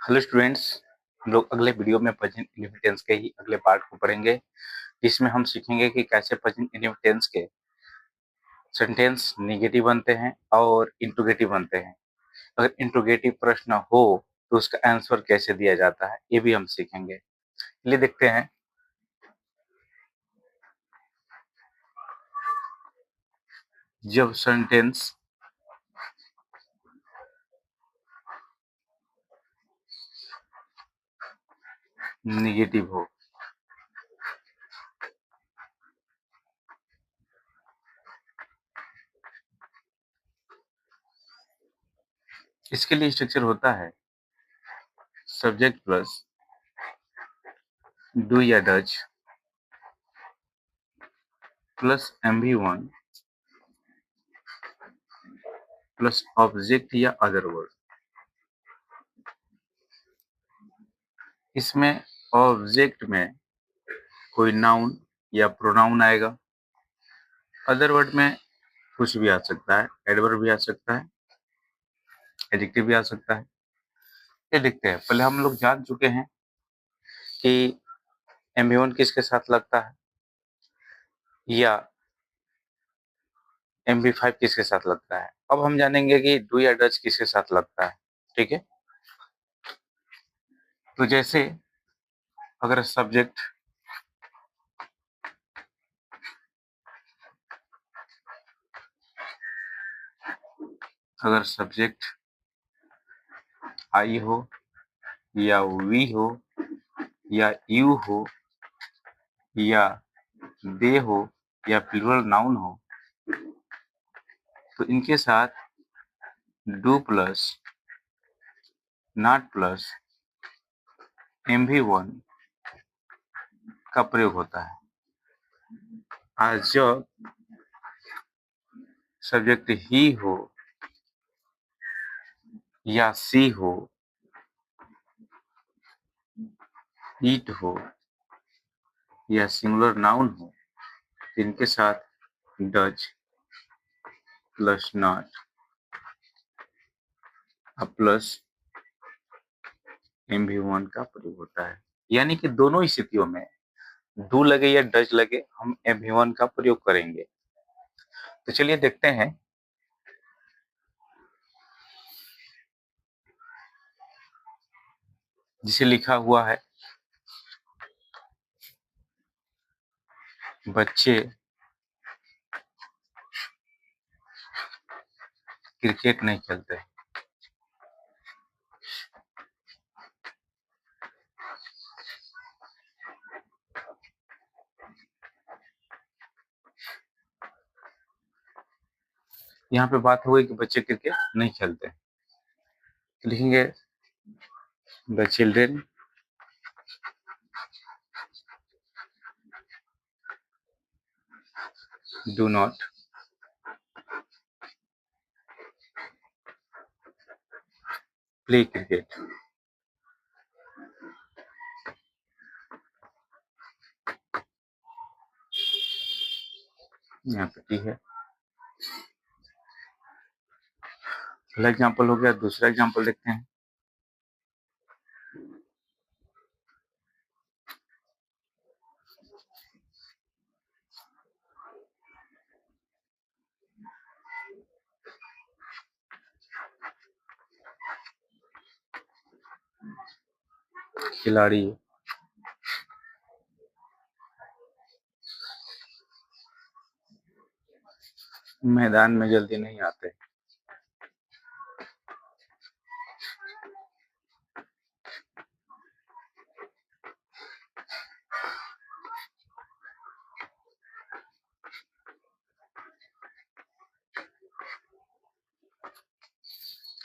Hello students, हम लोग अगले वीडियो में प्रेजेंट इंडेफिनिट टेंस के ही अगले पार्ट को पढ़ेंगे, जिसमें हम सीखेंगे कि कैसे प्रेजेंट इंडेफिनिट टेंस के सेंटेंस नेगेटिव बनते हैं और इंट्रोगेटिव बनते हैं। अगर इंट्रोगेटिव प्रश्न हो तो उसका आंसर कैसे दिया जाता है, ये भी हम सीखेंगे। चलिए देखते हैं। जब सेंटेंस नेगेटिव हो, इसके लिए स्ट्रक्चर होता है सब्जेक्ट प्लस डू या does plus MV1 plus object या अदर वर्ड। इसमें ऑब्जेक्ट में कोई नाउन या प्रोनाउन आएगा, अदर वर्ड में कुछ भी आ सकता है, एडवर्ब भी आ सकता है, एडजेक्टिव भी आ सकता है। ये देखते हैं। पहले हम लोग जान चुके हैं कि MV1 किसके साथ लगता है या MV5 किसके साथ लगता है। अब हम जानेंगे कि डू या डज किसके साथ लगता है। ठीक है, तो जैसे अगर सब्जेक्ट आई हो या वी हो या यू हो या दे हो या प्लूरल नाउन हो, तो इनके साथ do plus not plus MV1 का प्रयोग होता है। आज जब सब्जेक्ट ही हो या सी हो, ईट हो या सिंगुलर नाउन हो, इनके साथ does plus not plus MV1 का प्रयोग होता है। यानी कि दोनों स्थितियों में डू लगे या डज लगे, हम MV1 का प्रयोग करेंगे। तो चलिए देखते हैं। जिसे लिखा हुआ है बच्चे क्रिकेट नहीं खेलते। यहाँ पे बात हो गई कि बच्चे क्रिकेट नहीं खेलते, तो लिखेंगे the children do not play cricket. यहाँ पे की है। पहला एग्जाम्पल हो गया, दूसरा एग्जाम्पल देखते हैं। खिलाड़ी मैदान में जल्दी नहीं आते।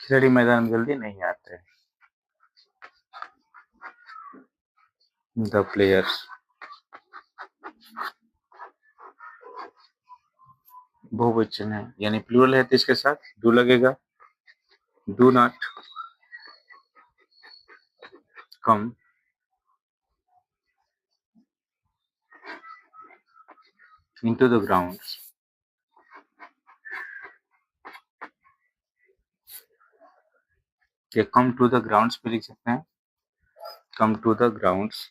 खिलाड़ी मैदान में जल्दी नहीं आते। द प्लेयर्स बहुवचन है, यानी प्लूरल है, तो इसके साथ डू लगेगा। Do not come into the ground। ये कम टू द ग्राउंड्स पे लिख सकते हैं। come to the grounds,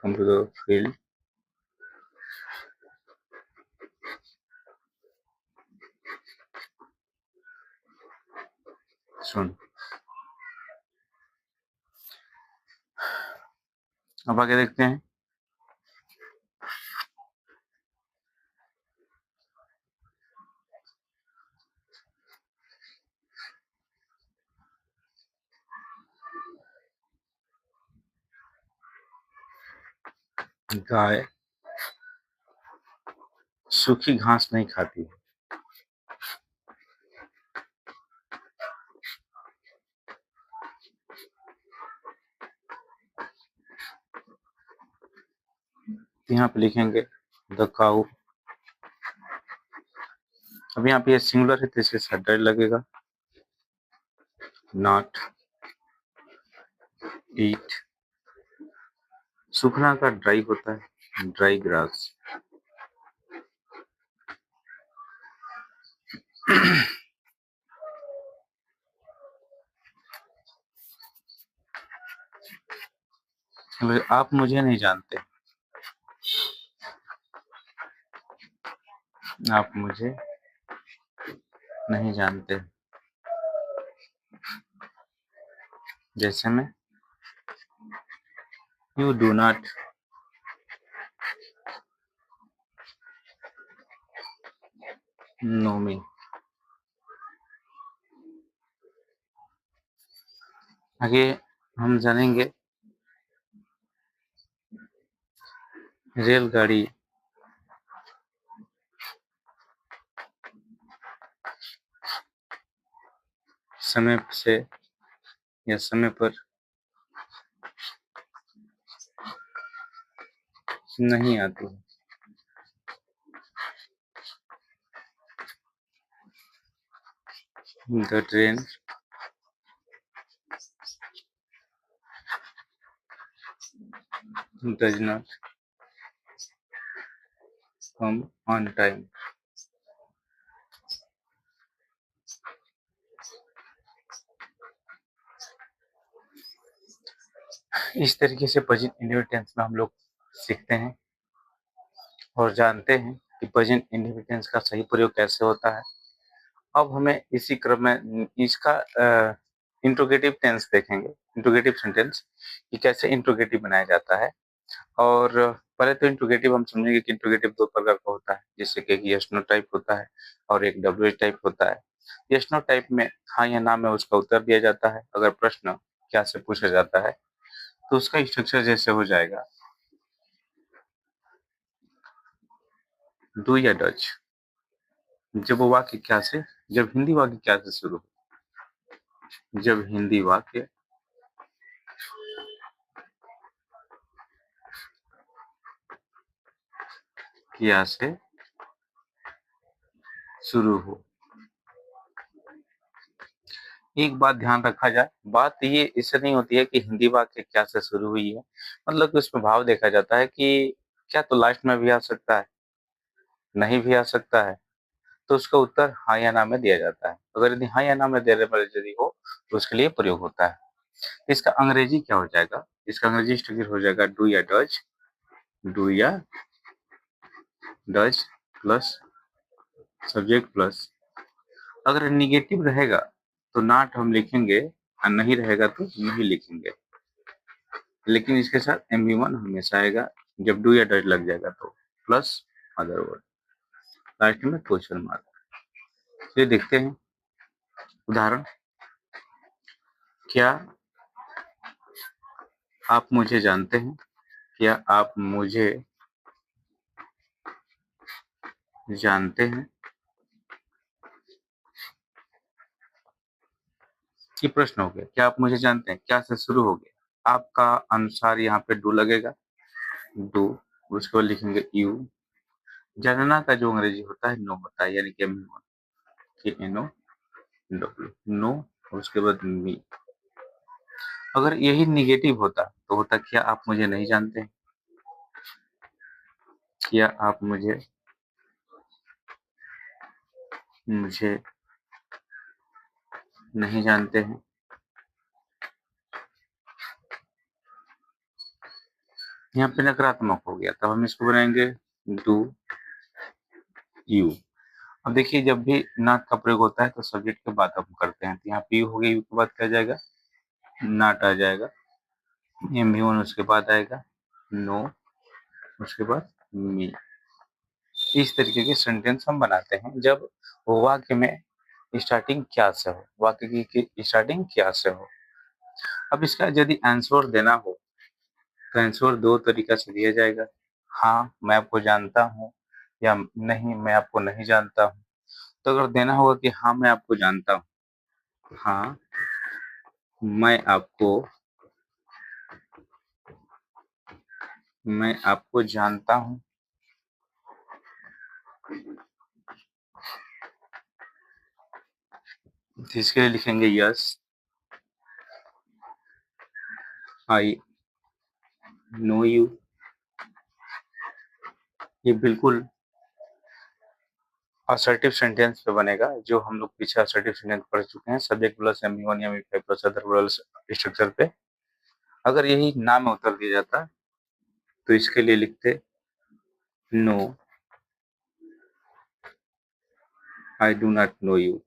come to the field. सुन, अब आगे देखते हैं। गाय सूखी घास नहीं खाती। यहाँ पे लिखेंगे द काउ। अब यहाँ पे ये सिंगुलर है तो इसके साथ डर लगेगा। नॉट ईट, सूखना का ड्राई होता है, ड्राई ग्रास। आप मुझे नहीं जानते, आप मुझे नहीं जानते। जैसे में यू डू नॉट नो मी। आगे हम जानेंगे रेलगाड़ी समय से या समय पर नहीं आती है। The train does not come on time. इस तरीके से प्रेजेंट इंडेफिनिट टेंस में हम लोग सीखते हैं और जानते हैं कि प्रेजेंट इंडेफिनिट टेंस का सही प्रयोग कैसे होता है। अब हमें इसी क्रम में इसका इंट्रोगेटिव टेंस देखेंगे, इंट्रोगेटिव सेंटेंस कि कैसे इंट्रोगेटिव बनाया जाता है। और पहले तो इंट्रोगेटिव हम समझेंगे कि इंट्रोगेटिव दो प्रकार का होता है, जैसे कि यस नो टाइप होता है और एक डब्ल्यू टाइप होता है। यस नो टाइप में हाँ या ना में उसका उत्तर दिया जाता है। अगर प्रश्न क्या से पूछा जाता है तो उसका स्ट्रक्चर जैसे हो जाएगा डू या डच। जब वो वाक्य क्या से, जब हिंदी वाक्य क्या से शुरू हो, जब हिंदी वाक्य क्या से शुरू हो। एक बात ध्यान रखा जाए, बात ये इससे नहीं होती है कि हिंदी वाक्य क्या से शुरू हुई है, मतलब कि उसमें भाव देखा जाता है कि क्या तो लास्ट में भी आ सकता है, नहीं भी आ सकता है, तो उसका उत्तर हाँ या ना में दिया जाता है। अगर यदि हाँ या ना में देने पर यदि हो तो उसके लिए प्रयोग होता है। इसका अंग्रेजी क्या हो जाएगा, इसका अंग्रेजी स्ट्रक्चर हो जाएगा डू या डच, डू या डच प्लस सब्जेक्ट प्लस। अगर निगेटिव रहेगा तो नॉट हम लिखेंगे और नहीं रहेगा तो नहीं लिखेंगे, लेकिन इसके साथ MV1 हमेशा आएगा। जब डू या डच लग जाएगा तो प्लस अदर वर्ड, लास्ट में क्वेश्चन मार्क। ये देखते हैं उदाहरण। क्या आप मुझे जानते हैं, क्या आप मुझे जानते हैं। ये प्रश्न हो गया, क्या आप मुझे जानते हैं, क्या से शुरू हो गया, आपका अनुसार यहाँ पे डू लगेगा, डू। उसके बाद लिखेंगे यू। जानना का जो अंग्रेजी होता है नो होता है, यानी कि NO डब्ल्यू, नो। उसके बाद मी। अगर यही निगेटिव होता तो होता क्या आप मुझे नहीं जानते हैं, क्या आप मुझे नहीं जानते हैं। यहाँ पे नकारात्मक हो गया, तब हम इसको बनाएंगे डू यू। अब देखिए जब भी नॉट का प्रयोग होता है तो सब्जेक्ट के बाद हम करते हैं, तो यहाँ पे यू हो गया, यू के बाद क्या आ जाएगा, नॉट आ जाएगा, एम भी वन उसके बाद आएगा, नो उसके बाद मी। इस तरीके के सेंटेंस हम बनाते हैं जब वाक्य में स्टार्टिंग क्या से हो, वाक्य की स्टार्टिंग क्या से हो। अब इसका यदि आंसर देना हो तो आंसर दो तरीका से दिया जाएगा, हाँ मैं आपको जानता हूँ, या नहीं मैं आपको नहीं जानता हूँ। तो अगर देना होगा कि हाँ मैं आपको जानता हूँ, हाँ मैं आपको जानता हूँ, इसके लिए लिखेंगे यस आई नो यू। ये बिल्कुल असर्टिव सेंटेंस पे बनेगा, जो हम लोग पीछे असर्टिव सेंटेंस पढ़ चुके हैं, सब्जेक्ट प्लस एम1 या एम5 प्लस अदर प्लस स्ट्रक्चर पे। अगर यही ना में उत्तर दिया जाता तो इसके लिए लिखते no I do not know you,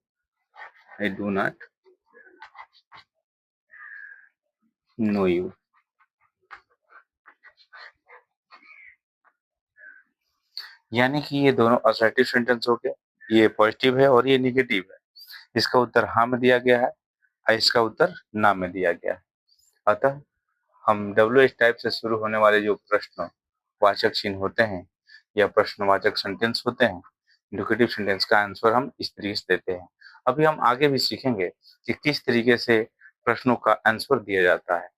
I do not know you. यानी कि ये दोनों असर्टिव सेंटेंस हो गए, ये पॉजिटिव है और ये निगेटिव है। इसका उत्तर हाँ में दिया गया है और इसका उत्तर ना में दिया गया है। अतः हम WH टाइप से शुरू होने वाले जो प्रश्नवाचक चिन्ह होते हैं या प्रश्नवाचक सेंटेंस होते हैं, इंडिकेटिव सेंटेंस का आंसर हम इस तरीके से देते हैं। अभी हम आगे भी सीखेंगे कि किस तरीके से प्रश्नों का आंसर दिया जाता है।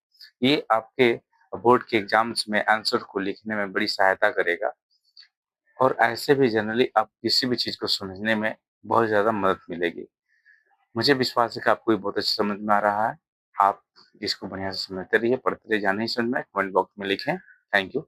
ये आपके बोर्ड के एग्जाम्स में आंसर को लिखने में बड़ी सहायता करेगा, और ऐसे भी जनरली आप किसी भी चीज को समझने में बहुत ज्यादा मदद मिलेगी। मुझे विश्वास है कि आपको ये बहुत अच्छे समझ में आ रहा है। आप इसको बढ़िया से समझते रहिए, पढ़ते रहिए, जाने ही समझ में कमेंट बॉक्स में लिखें। Thank you.